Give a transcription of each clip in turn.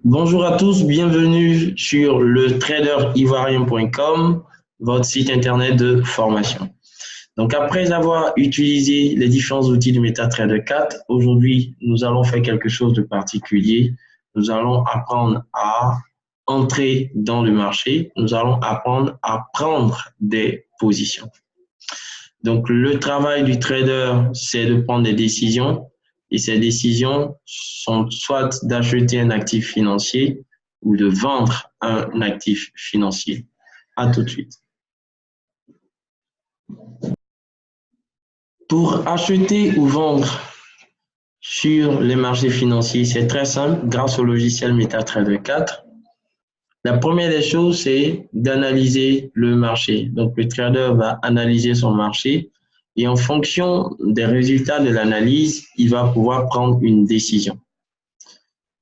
Bonjour à tous, bienvenue sur le traderivoirien.com, votre site internet de formation. Donc, après avoir utilisé les différents outils du MetaTrader 4, aujourd'hui, nous allons faire quelque chose de particulier. Nous allons apprendre à entrer dans le marché. Nous allons apprendre à prendre des positions. Donc, le travail du trader, c'est de prendre des décisions et ces décisions sont soit d'acheter un actif financier ou de vendre un actif financier. À tout de suite. Pour acheter ou vendre sur les marchés financiers, c'est très simple grâce au logiciel MetaTrader 4. La première des choses, c'est d'analyser le marché. Donc, le trader va analyser son marché et en fonction des résultats de l'analyse, il va pouvoir prendre une décision.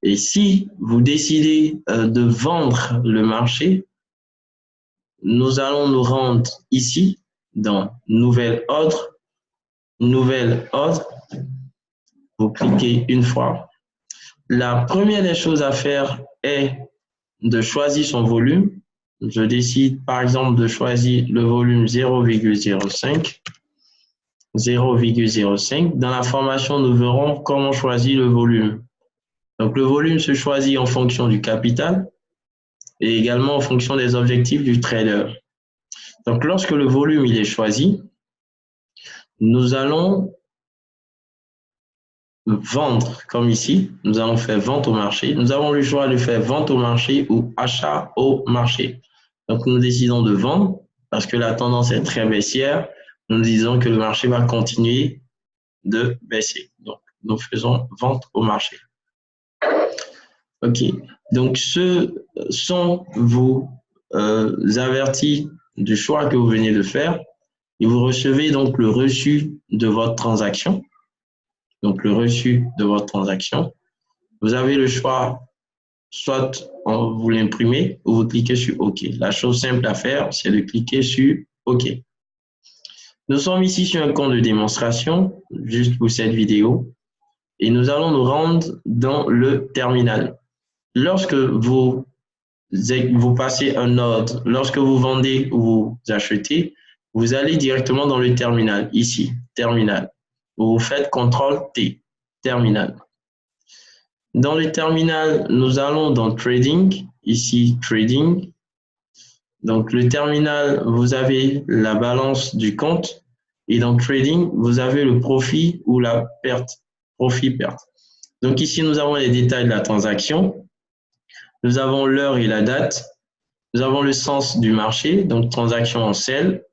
Et si vous décidez de vendre le marché, nous allons nous rendre ici dans Nouvel ordre. Nouvel ordre, vous cliquez une fois. La première des choses à faire est de choisir son volume. Je décide par exemple de choisir le volume 0,05. 0,05. Dans la formation, nous verrons comment choisir le volume. Donc, le volume se choisit en fonction du capital et également en fonction des objectifs du trader. Donc, lorsque le volume il est choisi, nous allons vendre, comme ici, nous allons faire vente au marché. Nous avons le choix de faire vente au marché ou achat au marché. Donc, nous décidons de vendre parce que la tendance est très baissière. Nous disons que le marché va continuer de baisser. Donc, nous faisons vente au marché. OK. Donc, ce sont vos avertis du choix que vous venez de faire et vous recevez donc le reçu de votre transaction. Donc, le reçu de votre transaction. Vous avez le choix, soit vous l'imprimez ou vous cliquez sur OK. La chose simple à faire, c'est de cliquer sur OK. Nous sommes ici sur un compte de démonstration, juste pour cette vidéo, et nous allons nous rendre dans le terminal. Lorsque vous passez un ordre, lorsque vous vendez ou vous achetez, vous allez directement dans le terminal, ici, terminal. Vous faites CTRL-T, terminal. Dans le terminal, nous allons dans Trading, ici Trading. Donc le terminal, vous avez la balance du compte et dans Trading, vous avez le profit ou la perte, profit-perte. Donc ici, nous avons les détails de la transaction, nous avons l'heure et la date, nous avons le sens du marché, donc transaction en sell,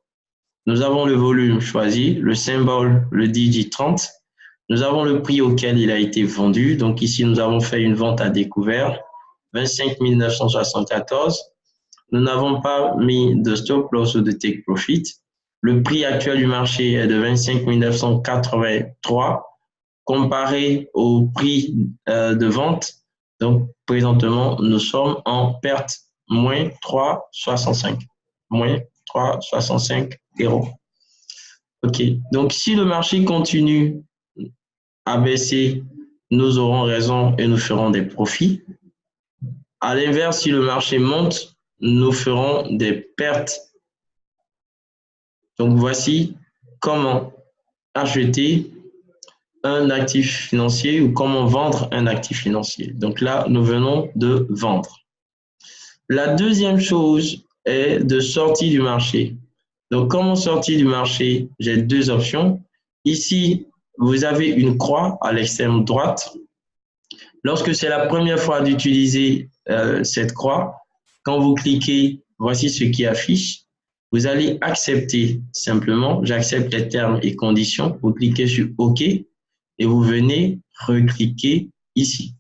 nous avons le volume choisi, le symbole, le digit 30, nous avons le prix auquel il a été vendu. Donc ici, nous avons fait une vente à découvert, 25 974. Nous n'avons pas mis de stop loss ou de take profit. Le prix actuel du marché est de 25 983 comparé au prix de vente. Donc présentement, nous sommes en perte, moins 3,65. Moins 3,65 €. OK. Donc si le marché continue à baisser, nous aurons raison et nous ferons des profits. À l'inverse, si le marché monte, nous ferons des pertes. Donc, voici comment acheter un actif financier ou comment vendre un actif financier. Donc là, nous venons de vendre. La deuxième chose est de sortir du marché. Donc, comment sortir du marché? J'ai deux options. Ici, vous avez une croix à l'extrême droite. Lorsque c'est la première fois d'utiliser cette croix, quand vous cliquez, voici ce qui affiche. Vous allez accepter simplement, j'accepte les termes et conditions. Vous cliquez sur OK et vous venez recliquer ici.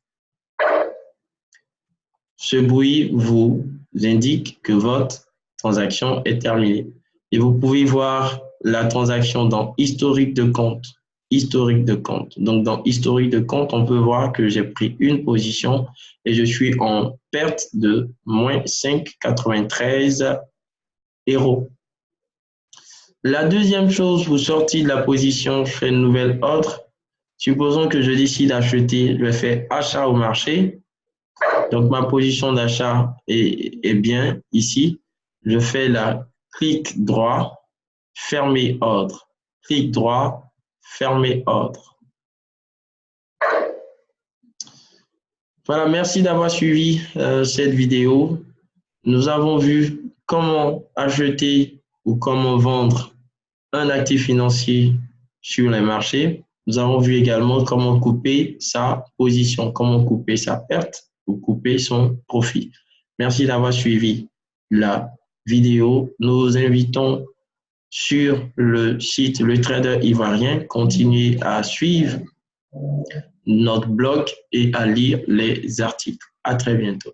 Ce bruit vous indique que votre transaction est terminée. Et vous pouvez voir la transaction dans historique de compte. Historique de compte. Donc, dans historique de compte, on peut voir que j'ai pris une position et je suis en perte de moins 5,93 €. La deuxième chose, vous sortez de la position, je fais une nouvelle ordre. Supposons que je décide d'acheter, je vais faire achat au marché. Donc, ma position d'achat est bien ici. Je fais la clic droit, fermer ordre. Clic droit, fermer ordre. Voilà, merci d'avoir suivi cette vidéo. Nous avons vu comment acheter ou comment vendre un actif financier sur les marchés. Nous avons vu également comment couper sa position, comment couper sa perte ou couper son profit. Merci d'avoir suivi la vidéo. Nous invitons sur le site Le Trader Ivoirien. Continuez à suivre notre blog et à lire les articles. À très bientôt.